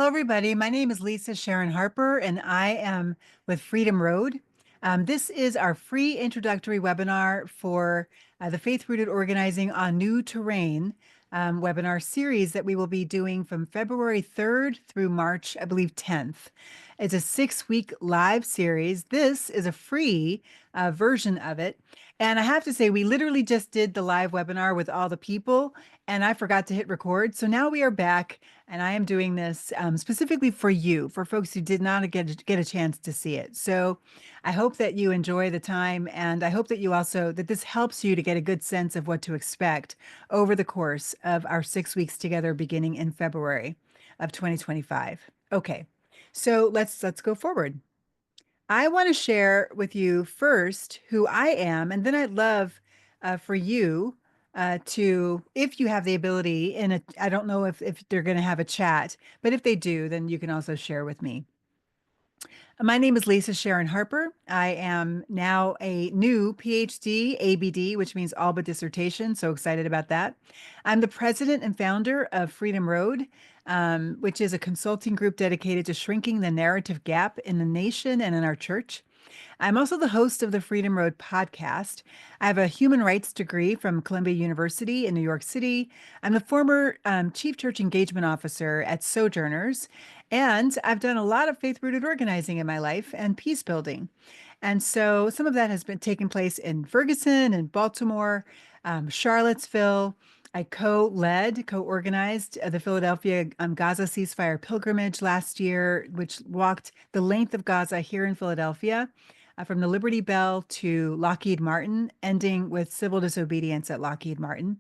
everybody. My name is Lisa Sharon Harper, and I am with Freedom Road. This is our free introductory webinar for the Faith Rooted Organizing on New Terrain webinar series that we will be doing from February 3rd through March, I believe, 10th. It's a 6-week live series. This is a free version of it. And I have to say, we literally just did the live webinar with all the people, and I forgot to hit record. So now we are back. And I am doing this specifically for you, for folks who did not get a chance to see it. So I hope that you enjoy the time, and I hope that you also, that this helps you to get a good sense of what to expect over the course of our 6 weeks together beginning in February of 2025. Okay, so let's go forward. I want to share with you first who I am, and then I'd love for you to, if you have the ability, I don't know if they're going to have a chat, but if they do, then you can also share with me. My name is Lisa Sharon Harper. I am now a new PhD, ABD, which means all but dissertation. So excited about that. I'm the president and founder of Freedom Road, which is a consulting group dedicated to shrinking the narrative gap in the nation and in our church. I'm also the host of the Freedom Road podcast. I have a human rights degree from Columbia University in New York City. I'm the former chief church engagement officer at Sojourners, and I've done a lot of faith-rooted organizing in my life and peace building. And so some of that has been taking place in Ferguson and Baltimore, Charlottesville. I co-organized the Philadelphia Gaza ceasefire pilgrimage last year, which walked the length of Gaza here in Philadelphia, from the Liberty Bell to Lockheed Martin, ending with civil disobedience at Lockheed Martin,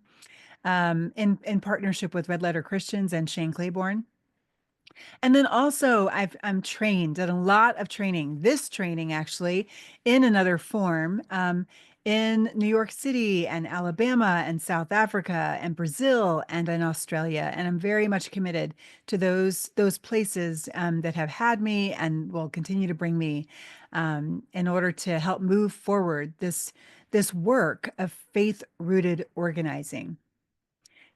in partnership with Red Letter Christians and Shane Claiborne. And then also I'm trained, done a lot of training, this training actually in another form, in New York City and Alabama and South Africa and Brazil and in Australia. And I'm very much committed to those places that have had me and will continue to bring me in order to help move forward this work of faith-rooted organizing.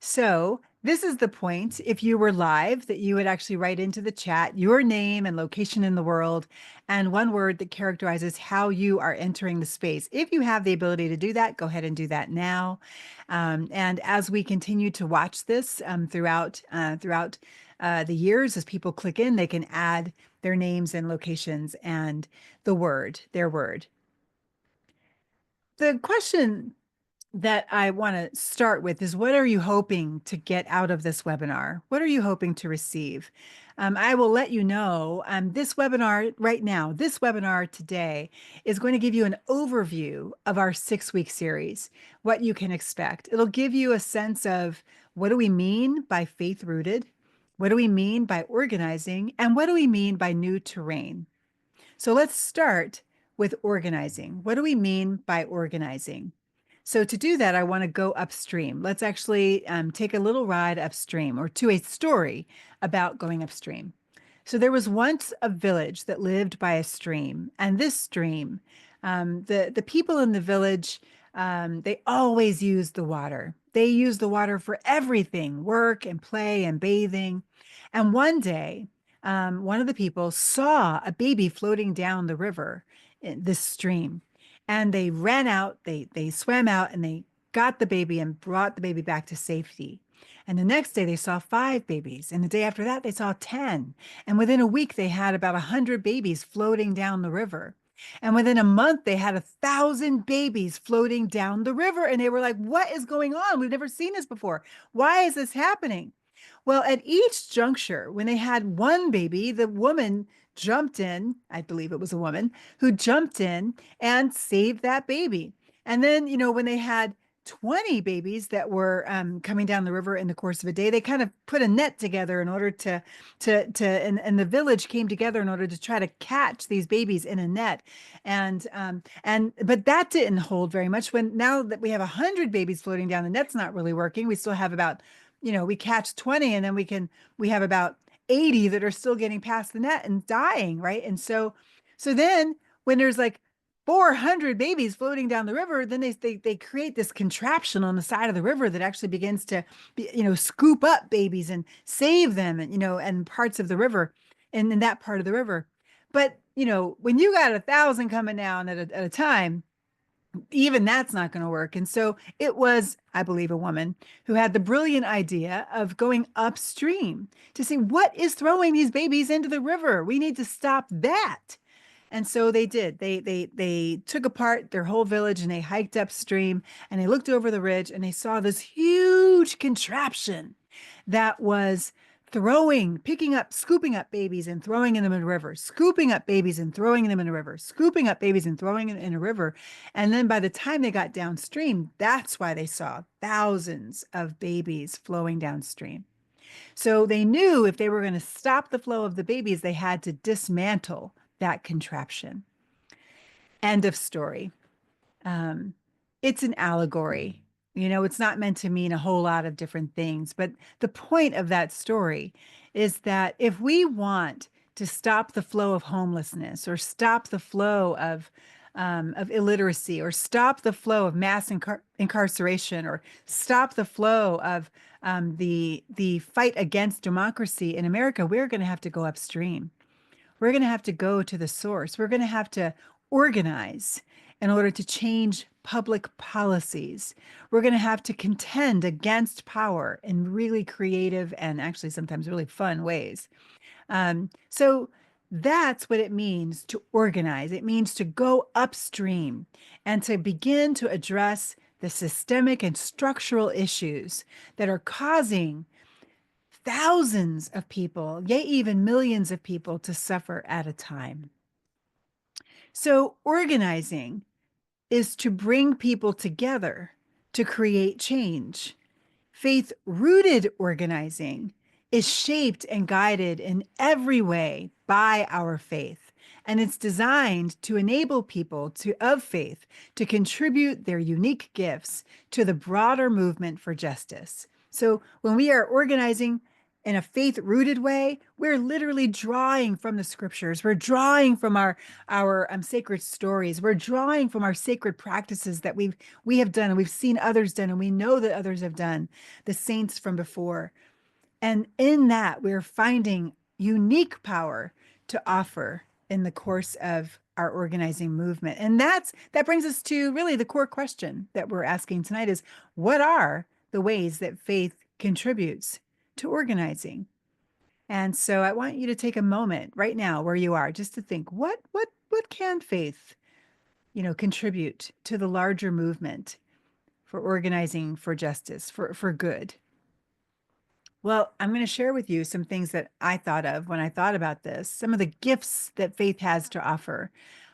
So this is the point, if you were live, that you would actually write into the chat your name and location in the world and one word that characterizes how you are entering the space. If you have the ability to do that, go ahead and do that now. And as we continue to watch this throughout the years, as people click in, they can add their names and locations and their word. The question that I want to start with is, what are you hoping to get out of this webinar? What are you hoping to receive? I will let you know this webinar today is going to give you an overview of our 6-week series, what you can expect. It'll give you a sense of what do we mean by faith rooted? What do we mean by organizing? And what do we mean by new terrain? So let's start with organizing. What do we mean by organizing? So to do that, I want to go upstream. Let's actually take a little ride upstream, or to a story about going upstream. So there was once a village that lived by a stream, and this stream, the people in the village, they always used the water. They used the water for everything, work and play and bathing. And one day, one of the people saw a baby floating down the river in this stream. And they ran out, they swam out, and they got the baby and brought the baby back to safety. And the next day they saw 5 babies. And the day after that, they saw 10. And within a week, they had about 100 babies floating down the river. And within a month, they had 1,000 babies floating down the river. And they were like, what is going on? We've never seen this before. Why is this happening? Well, at each juncture, when they had one baby, the woman jumped in, I believe it was a woman, who jumped in and saved that baby. And then, when they had 20 babies that were coming down the river in the course of a day, they kind of put a net together in order and the village came together in order to try to catch these babies in a net. But that didn't hold very much. Now that we have 100 babies floating down, the net's not really working. We still have about, we catch 20 and then we have about 80 that are still getting past the net and dying, right? And so then when there's like 400 babies floating down the river, then they create this contraption on the side of the river that actually begins to scoop up babies and save them, and and parts of the river, and in that part of the river. But when you got 1,000 coming down at a time, even that's not going to work. And so it was, I believe, a woman who had the brilliant idea of going upstream to see what is throwing these babies into the river. We need to stop that. And so they did. They took apart their whole village and they hiked upstream and they looked over the ridge and they saw this huge contraption that was picking up, scooping up babies and throwing them in a river, scooping up babies and throwing them in a river, scooping up babies and throwing them in a river. And then by the time they got downstream, that's why they saw thousands of babies flowing downstream. So they knew if they were going to stop the flow of the babies, they had to dismantle that contraption. End of story. Um, it's an allegory. It's not meant to mean a whole lot of different things, but the point of that story is that if we want to stop the flow of homelessness or stop the flow of illiteracy or stop the flow of mass incarceration or stop the flow of the fight against democracy in America, we're going to have to go upstream. We're going to have to go to the source. We're going to have to organize in order to change public policies. We're going to have to contend against power in really creative and actually sometimes really fun ways. So that's what it means to organize. It means to go upstream and to begin to address the systemic and structural issues that are causing thousands of people, yea, even millions of people to suffer at a time. So organizing is to bring people together to create change. Faith-rooted organizing is shaped and guided in every way by our faith, and it's designed to enable people of faith to contribute their unique gifts to the broader movement for justice. So when we are organizing in a faith-rooted way, we're literally drawing from the scriptures. We're drawing from our sacred stories. We're drawing from our sacred practices that we have done and we've seen others done and we know that others have done, the saints from before. And in that, we're finding unique power to offer in the course of our organizing movement. And that brings us to really the core question that we're asking tonight is, what are the ways that faith contributes to organizing? And so I want you to take a moment right now where you are just to think, what can faith, contribute to the larger movement for organizing for justice, for good? Well, I'm going to share with you some things that I thought of when I thought about this. Some of the gifts that faith has to offer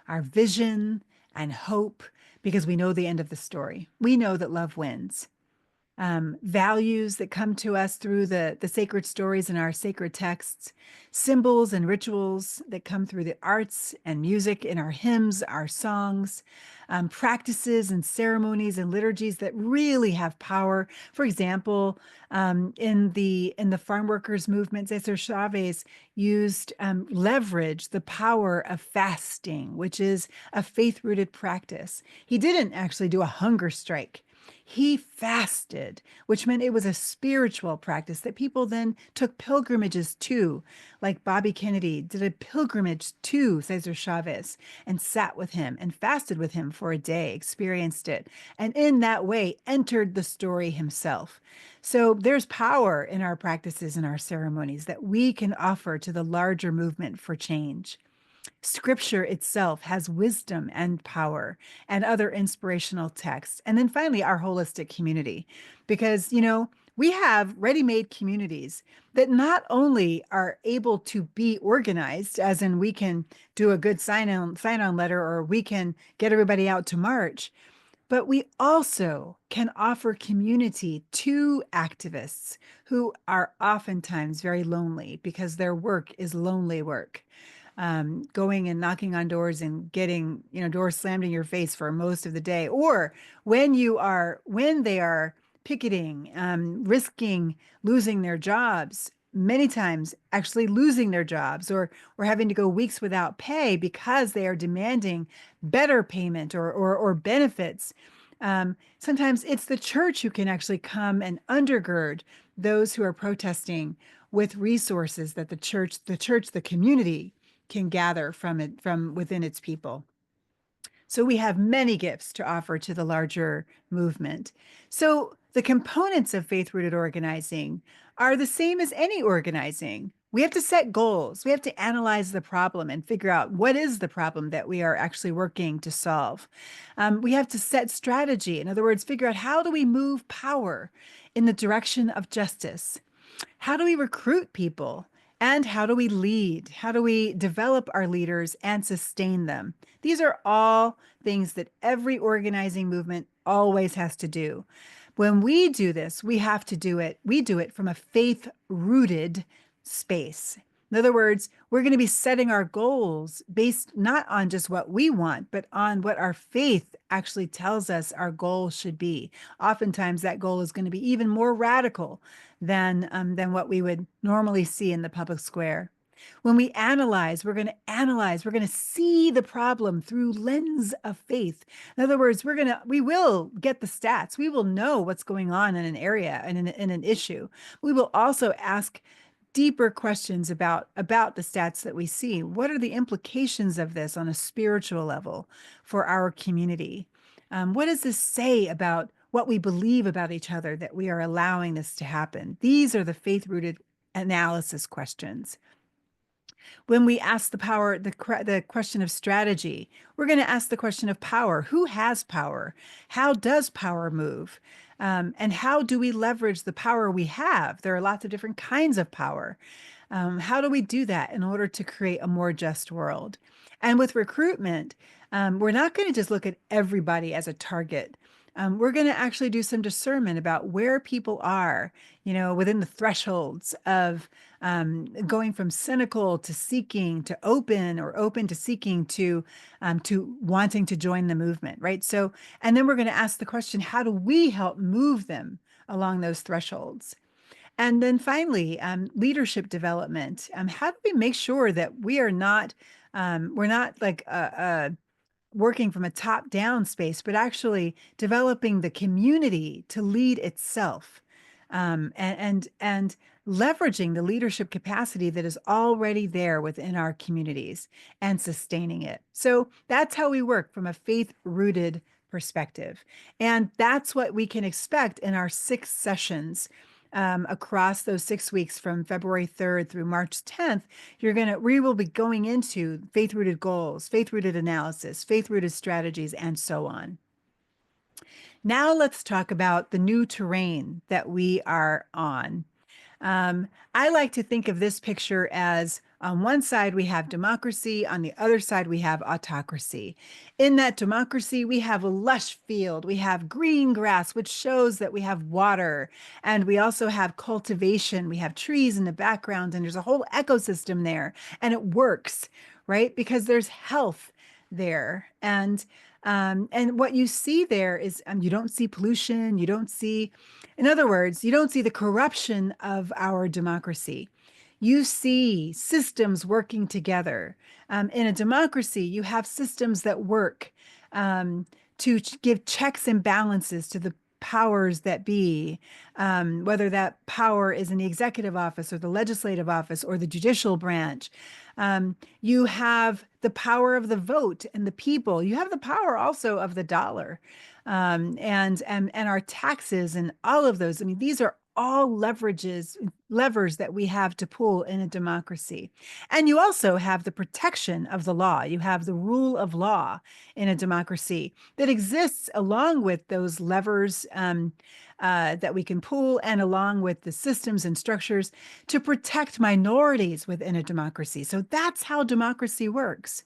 are vision and hope, because we know the end of the story. We know that love wins. Values that come to us through the sacred stories in our sacred texts, symbols and rituals that come through the arts and music in our hymns, our songs, practices and ceremonies and liturgies that really have power. For example, in the farm workers movement, Cesar Chavez used leverage the power of fasting, which is a faith-rooted practice. He didn't actually do a hunger strike. He fasted, which meant it was a spiritual practice that people then took pilgrimages to, like Bobby Kennedy did a pilgrimage to Cesar Chavez and sat with him and fasted with him for a day, experienced it, and in that way entered the story himself. So there's power in our practices and our ceremonies that we can offer to the larger movement for change. Scripture itself has wisdom and power and other inspirational texts. And then finally, our holistic community, because, we have ready-made communities that not only are able to be organized, as in we can do a good sign-on letter or we can get everybody out to march, but we also can offer community to activists who are oftentimes very lonely because their work is lonely work. Going and knocking on doors and getting, doors slammed in your face for most of the day, or when they are picketing, risking losing their jobs, many times actually losing their jobs or having to go weeks without pay because they are demanding better payment or benefits. Sometimes it's the church who can actually come and undergird those who are protesting with resources that the community can gather from it, from within its people. So we have many gifts to offer to the larger movement. So the components of faith-rooted organizing are the same as any organizing. We have to set goals. We have to analyze the problem and figure out what is the problem that we are actually working to solve. We have to set strategy. In other words, figure out how do we move power in the direction of justice? How do we recruit people? And how do we lead? How do we develop our leaders and sustain them? These are all things that every organizing movement always has to do. When we do this, we do it from a faith-rooted space. In other words, we're going to be setting our goals based not on just what we want, but on what our faith actually tells us our goal should be. Oftentimes, that goal is going to be even more radical than what we would normally see in the public square. When we analyze, we're going to see the problem through lens of faith. In other words, we will get the stats. We will know what's going on in an area and in an issue. We will also ask deeper questions about the stats that we see. What are the implications of this on a spiritual level for our community? What does this say about what we believe about each other that we are allowing this to happen? These are the faith-rooted analysis questions. When we ask the question of strategy, we're going to ask the question of power. Who has power? How does power move? And how do we leverage the power we have? There are lots of different kinds of power. How do we do that in order to create a more just world? And with recruitment, we're not going to just look at everybody as a target. We're going to actually do some discernment about where people are, within the thresholds of going from cynical to seeking to open, or open to seeking to wanting to join the movement, right? So, and then we're going to ask the question, how do we help move them along those thresholds? And then finally, leadership development. How do we make sure that we're not like working from a top-down space, but actually developing the community to lead itself, and leveraging the leadership capacity that is already there within our communities and sustaining it. So that's how we work from a faith-rooted perspective. And that's what we can expect in our 6 sessions across those 6 weeks from February 3rd through March 10th. We will be going into faith-rooted goals, faith-rooted analysis, faith-rooted strategies, and so on. Now let's talk about the new terrain that we are on. I like to think of this picture as on one side we have democracy, on the other side we have autocracy. In that democracy, we have a lush field, we have green grass, which shows that we have water, and we also have cultivation, we have trees in the background, and there's a whole ecosystem there, and it works, right? Because there's health there. And what you see there is you don't see pollution, in other words, you don't see the corruption of our democracy. You see systems working together. In a democracy, you have systems that work to give checks and balances to the powers that be, whether that power is in the executive office or the legislative office or the judicial branch. You have the power of the vote and the people. You have the power also of the dollar, and our taxes and all of those. I mean, these are all levers that we have to pull in a democracy. And you also have the protection of the law. You have the rule of law in a democracy that exists along with those levers that we can pull, and along with the systems and structures to protect minorities within a democracy. So that's how democracy works.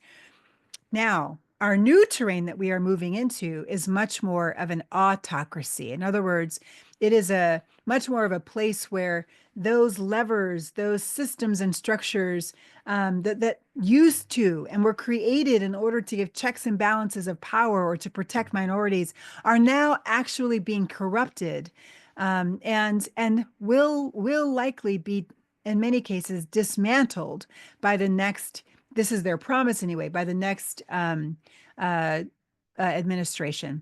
Now, our new terrain that we are moving into is much more of an autocracy. In other words, it is a much more of a place where those levers, those systems and structures that used to and were created in order to give checks and balances of power or to protect minorities are now actually being corrupted, and will likely be in many cases, dismantled by the next, this is their promise anyway, by the next administration.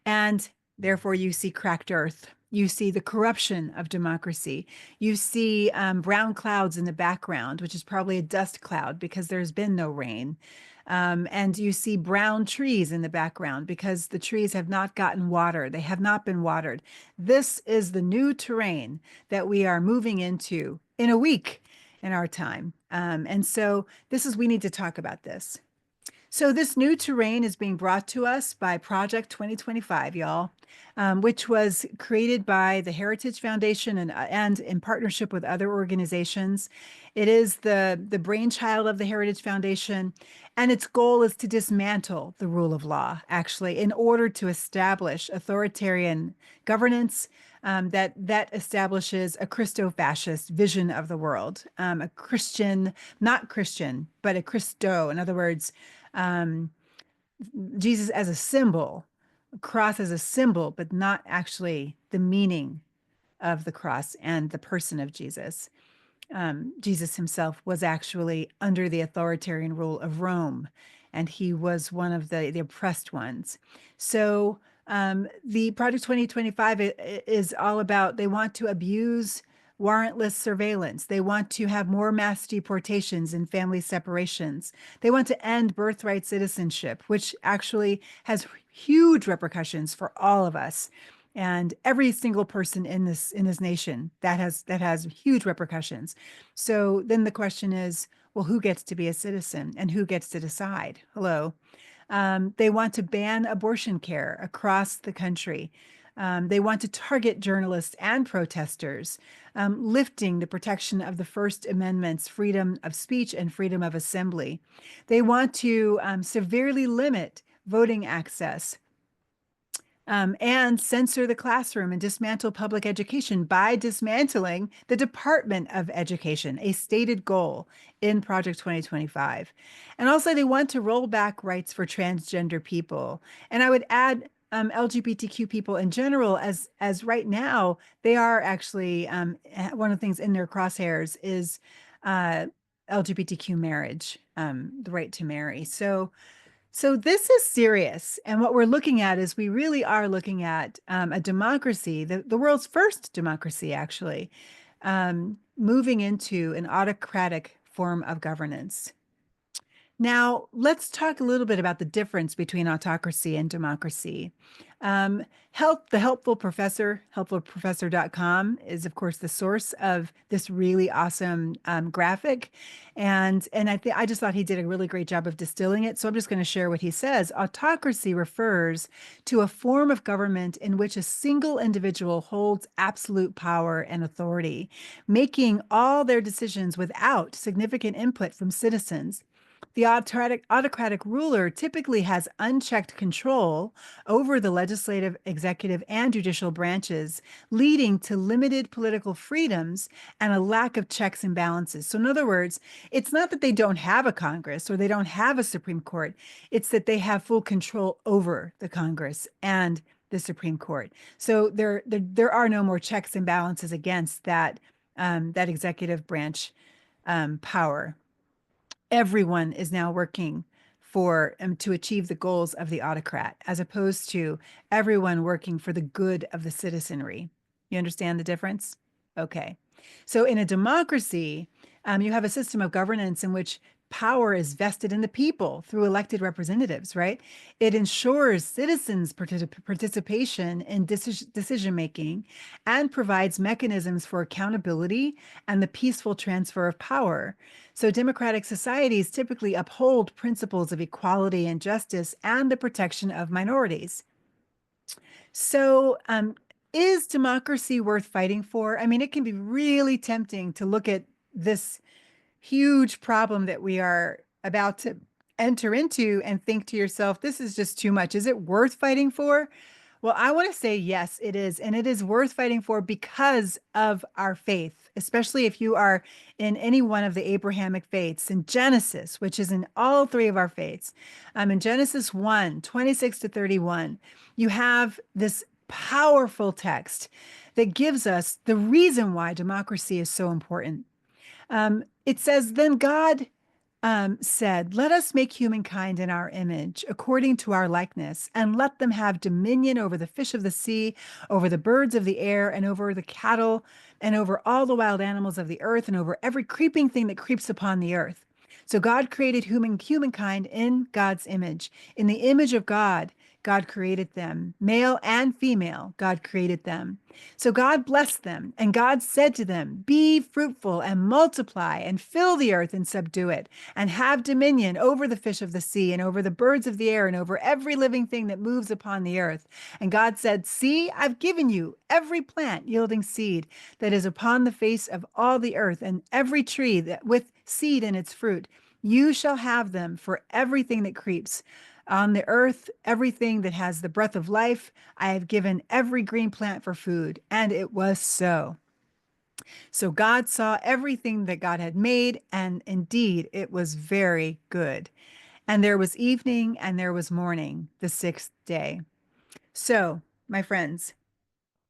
And therefore, you see cracked earth. You see the corruption of democracy. You see brown clouds in the background, which is probably a dust cloud because there's been no rain. And you see brown trees in the background because the trees have not gotten water. They have not been watered. This is the new terrain that we are moving into in a week in our time. And so we need to talk about this. So this new terrain is being brought to us by Project 2025, y'all, which was created by the Heritage Foundation and in partnership with other organizations. It is the brainchild of the Heritage Foundation, and its goal is to dismantle the rule of law, actually, in order to establish authoritarian governance that establishes a Christo-fascist vision of the world, a Christian, not Christian, but a Christo. In other words, Jesus as a symbol, cross as a symbol, but not actually the meaning of the cross and the person of Jesus. Jesus himself was actually under the authoritarian rule of Rome, and he was one of the oppressed ones. So the Project 2025 is all about, they want to abuse warrantless surveillance. They want to have more mass deportations and family separations. They want to end birthright citizenship, which actually has huge repercussions for all of us and every single person in this nation. That has huge repercussions. So then the question is, well, who gets to be a citizen and who gets to decide? Hello. They want to ban abortion care across the country. They want to target journalists and protesters, lifting the protection of the First Amendment's freedom of speech and freedom of assembly. They want to severely limit voting access, and censor the classroom and dismantle public education by dismantling the Department of Education, a stated goal in Project 2025. And also, they want to roll back rights for transgender people. And I would add LGBTQ people in general, as right now, they are actually, one of the things in their crosshairs is LGBTQ marriage, the right to marry. So this is serious. And what we're looking at is we really are looking at a democracy, the world's first democracy, actually, moving into an autocratic form of governance. Now, let's talk a little bit about the difference between autocracy and democracy. The Helpful Professor, helpfulprofessor.com, is, of course, the source of this really awesome graphic. And I just thought he did a really great job of distilling it. So I'm just going to share what he says. Autocracy refers to a form of government in which a single individual holds absolute power and authority, making all their decisions without significant input from citizens. The autocratic ruler typically has unchecked control over the legislative, executive, and judicial branches, leading to limited political freedoms and a lack of checks and balances. So, in other words, it's not that they don't have a Congress or they don't have a Supreme Court, it's that they have full control over the Congress and the Supreme Court. So there are no more checks and balances against that executive branch power. Everyone is now working for to achieve the goals of the autocrat, as opposed to everyone working for the good of the citizenry. You understand the difference? Okay. So in a democracy, you have a system of governance in which power is vested in the people through elected representatives, right? It ensures citizens' participation in decision making and provides mechanisms for accountability and the peaceful transfer of power. So democratic societies typically uphold principles of equality and justice and the protection of minorities. So, is democracy worth fighting for? I mean, it can be really tempting to look at this huge problem that we are about to enter into and think to yourself, this is just too much. Is it worth fighting for? Well, I want to say yes, it is. And it is worth fighting for because of our faith, especially if you are in any one of the Abrahamic faiths. In Genesis, which is in all three of our faiths, in Genesis 1, 26 to 31, you have this powerful text that gives us the reason why democracy is so important. It says, then God said, let us make humankind in our image, according to our likeness, and let them have dominion over the fish of the sea, over the birds of the air, and over the cattle, and over all the wild animals of the earth, and over every creeping thing that creeps upon the earth. So God created humankind in God's image. In the image of God, God created them, male and female, God created them. So God blessed them, and God said to them, be fruitful and multiply and fill the earth and subdue it, and have dominion over the fish of the sea and over the birds of the air and over every living thing that moves upon the earth. And God said, see, I've given you every plant yielding seed that is upon the face of all the earth, and every tree that with seed in its fruit. You shall have them for everything that creeps on the earth, everything that has the breath of life. I have given every green plant for food. And it was so. So God saw everything that God had made, and indeed it was very good. And there was evening and there was morning, the sixth day. So, my friends,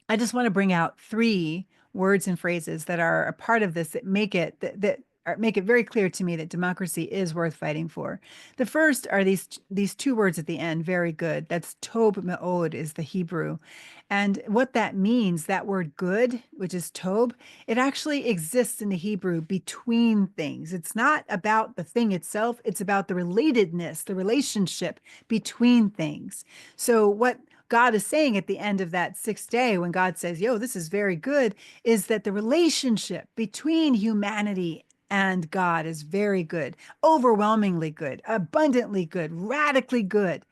I just want to bring out three words and phrases that are a part of this that make it very clear to me that democracy is worth fighting for. The first are these two words at the end, very good. That's tob me'od is the Hebrew. And what that means, that word good, which is tob, it actually exists in the Hebrew between things. It's not about the thing itself, it's about the relatedness, the relationship between things. So what God is saying at the end of that sixth day, when God says, yo, this is very good, is that the relationship between humanity and God is very good, overwhelmingly good, abundantly good, radically good.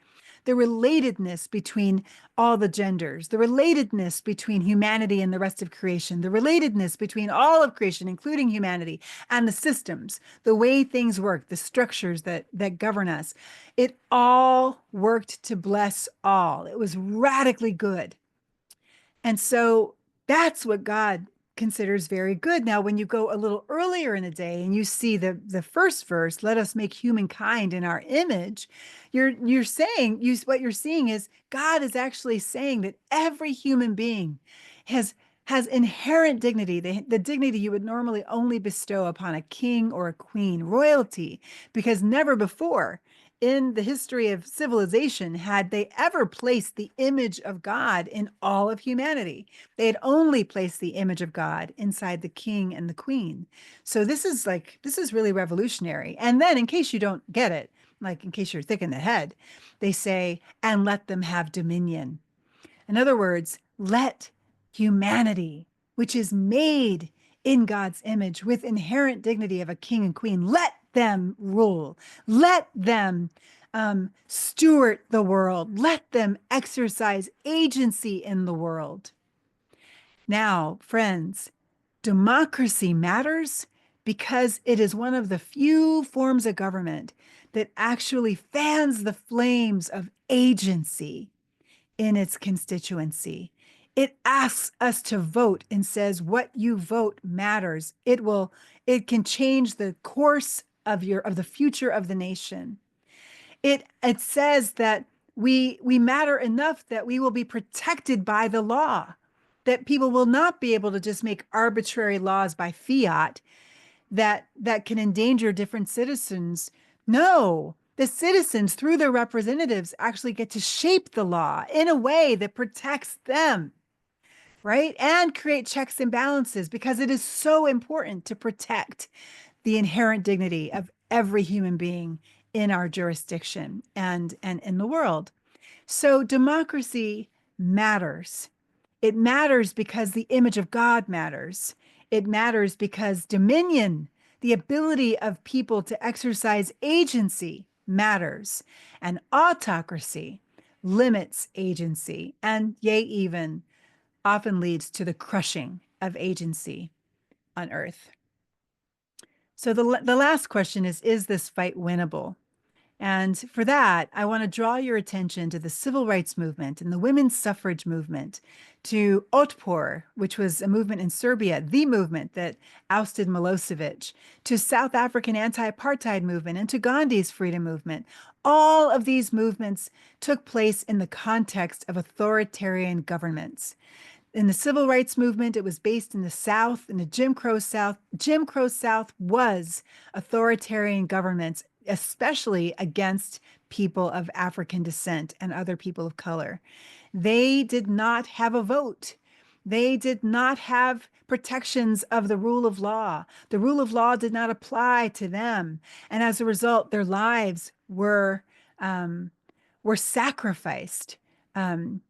The relatedness between all the genders, the relatedness between humanity and the rest of creation, the relatedness between all of creation, including humanity, and the systems, the way things work, the structures that govern us. It all worked to bless all. It was radically good. And so that's what God considers very good. Now, when you go a little earlier in the day and you see the first verse, let us make humankind in our image, you're saying what you're seeing is God is actually saying that every human being has inherent dignity, the dignity you would normally only bestow upon a king or a queen, royalty, because never before in the history of civilization had they ever placed the image of God in all of humanity. They had only placed the image of God inside the king and the queen. So this is really revolutionary. And then in case you don't get it, like in case you're thick in the head, they say, and let them have dominion. In other words, let humanity, which is made in God's image with inherent dignity of a king and queen, let them rule. Let them steward the world. Let them exercise agency in the world. Now, friends, democracy matters because it is one of the few forms of government that actually fans the flames of agency in its constituency. It asks us to vote and says what you vote matters. It can change the course of the future of the nation. It says that we matter enough that we will be protected by the law, that people will not be able to just make arbitrary laws by fiat that can endanger different citizens. No, the citizens, through their representatives, actually get to shape the law in a way that protects them, right? And create checks and balances because it is so important to protect the inherent dignity of every human being in our jurisdiction and in the world. So democracy matters. It matters because the image of God matters. It matters because dominion, the ability of people to exercise agency, matters. And autocracy limits agency and, yea, even often leads to the crushing of agency on earth. So the last question is this fight winnable? And for that, I want to draw your attention to the civil rights movement and the women's suffrage movement, to Otpor, which was a movement in Serbia, the movement that ousted Milosevic, to South African anti-apartheid movement, and to Gandhi's freedom movement. All of these movements took place in the context of authoritarian governments. In the civil rights movement, it was based in the South, in the Jim Crow South. Jim Crow South was authoritarian governments, especially against people of African descent and other people of color. They did not have a vote. They did not have protections of the rule of law. The rule of law did not apply to them. And as a result, their lives um, were sacrificed um,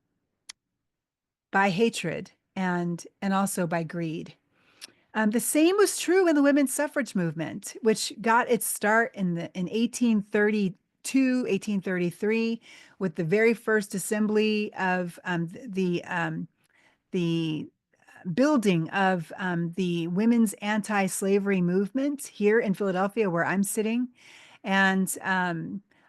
by hatred and also by greed. The same was true in the women's suffrage movement, which got its start in 1832, 1833, with the very first assembly of the building of the women's anti-slavery movement here in Philadelphia, where I'm sitting, and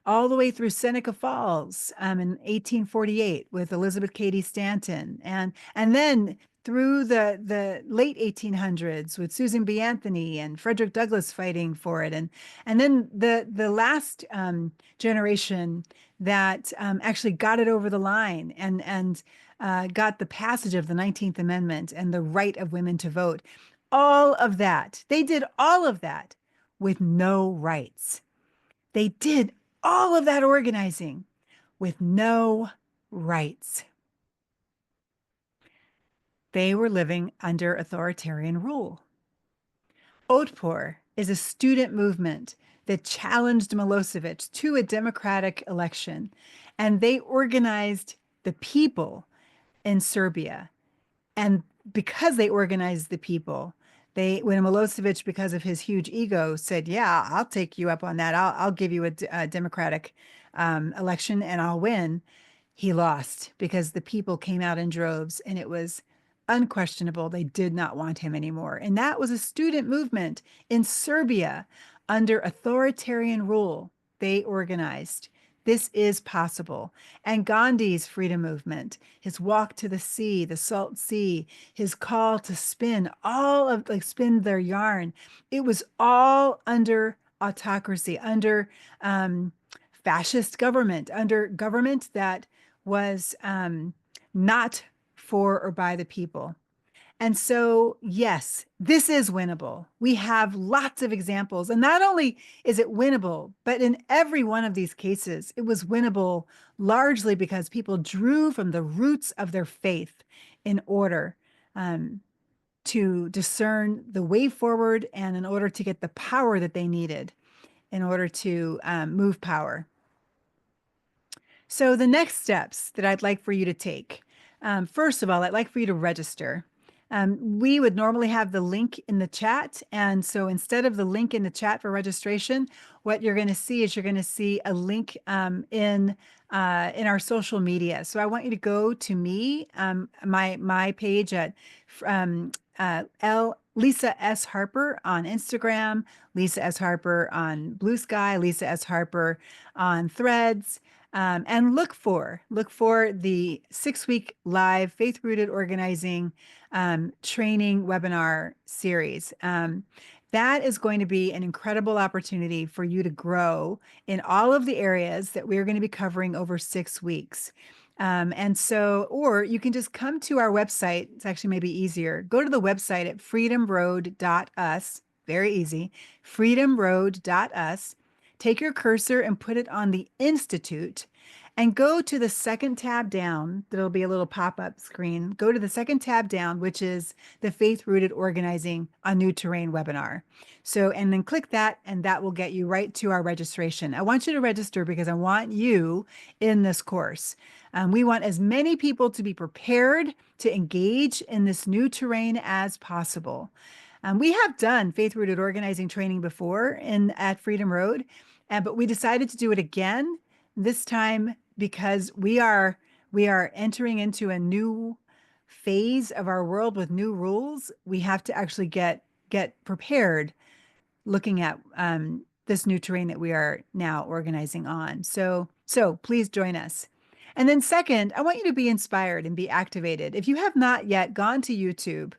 all the way through Seneca Falls in 1848 with Elizabeth Cady Stanton, and then through the late 1800s with Susan B. Anthony and Frederick Douglass fighting for it, and then the last generation that actually got it over the line and got the passage of the 19th Amendment and the right of women to vote. All of that, they did all of that with no rights. They did all of that organizing with no rights. They were living under authoritarian rule. Otpor is a student movement that challenged Milosevic to a democratic election, and they organized the people in Serbia. And because they organized the people, when Milosevic, because of his huge ego, said, "Yeah, I'll take you up on that. I'll give you a democratic election and I'll win," he lost because the people came out in droves and it was unquestionable. They did not want him anymore. And that was a student movement in Serbia under authoritarian rule. They organized. This is possible. And Gandhi's freedom movement, his walk to the sea, the salt sea, his call to spin their yarn, it was all under autocracy, under fascist government, under government that was not for or by the people. And so, yes, this is winnable. We have lots of examples. And not only is it winnable, but in every one of these cases, it was winnable largely because people drew from the roots of their faith in order to discern the way forward and in order to get the power that they needed in order to move power. So the next steps that I'd like for you to take, first of all, I'd like for you to register. We would normally have the link in the chat. And so instead of the link in the chat for registration, what you're going to see is you're going to see a link in our social media. So I want you to go to me, my page at Lisa S. Harper on Instagram, Lisa S. Harper on Blue Sky, Lisa S. Harper on Threads. And look for the 6-week live faith-rooted organizing training webinar series. That is going to be an incredible opportunity for you to grow in all of the areas that we're going to be covering over 6 weeks. Or you can just come to our website. It's actually maybe easier. Go to the website at freedomroad.us. Very easy. freedomroad.us. Take your cursor and put it on the Institute and go to the second tab down. There'll be a little pop-up screen. Go to the second tab down, which is the Faith-Rooted Organizing on New Terrain webinar. And then click that, and that will get you right to our registration. I want you to register because I want you in this course. We want as many people to be prepared to engage in this new terrain as possible. We have done faith-rooted organizing training before at Freedom Road, but we decided to do it again this time because we are entering into a new phase of our world with new rules. We have to actually get prepared looking at this new terrain that we are now organizing on. So please join us. And then second, I want you to be inspired and be activated. If you have not yet gone to YouTube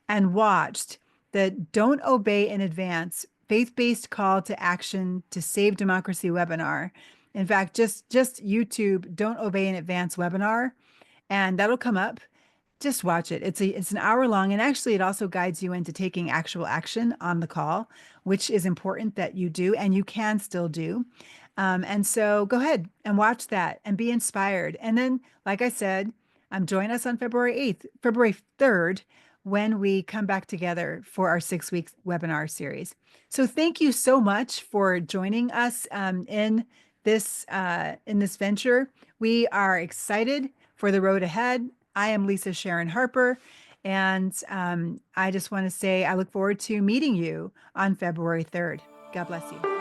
and watched the Don't Obey in Advance faith-based call to action to save democracy webinar. In fact, just YouTube Don't Obey in Advance webinar, and that'll come up. Just watch it. It's an hour long, and actually it also guides you into taking actual action on the call, which is important that you do, and you can still do. And so go ahead and watch that and be inspired. And then, like I said, join us on February 8th, February 3rd, when we come back together for our 6 week webinar series. So thank you so much for joining us in this venture. We are excited for the road ahead. I am Lisa Sharon Harper, and I just want to say I look forward to meeting you on February 3rd. God bless you.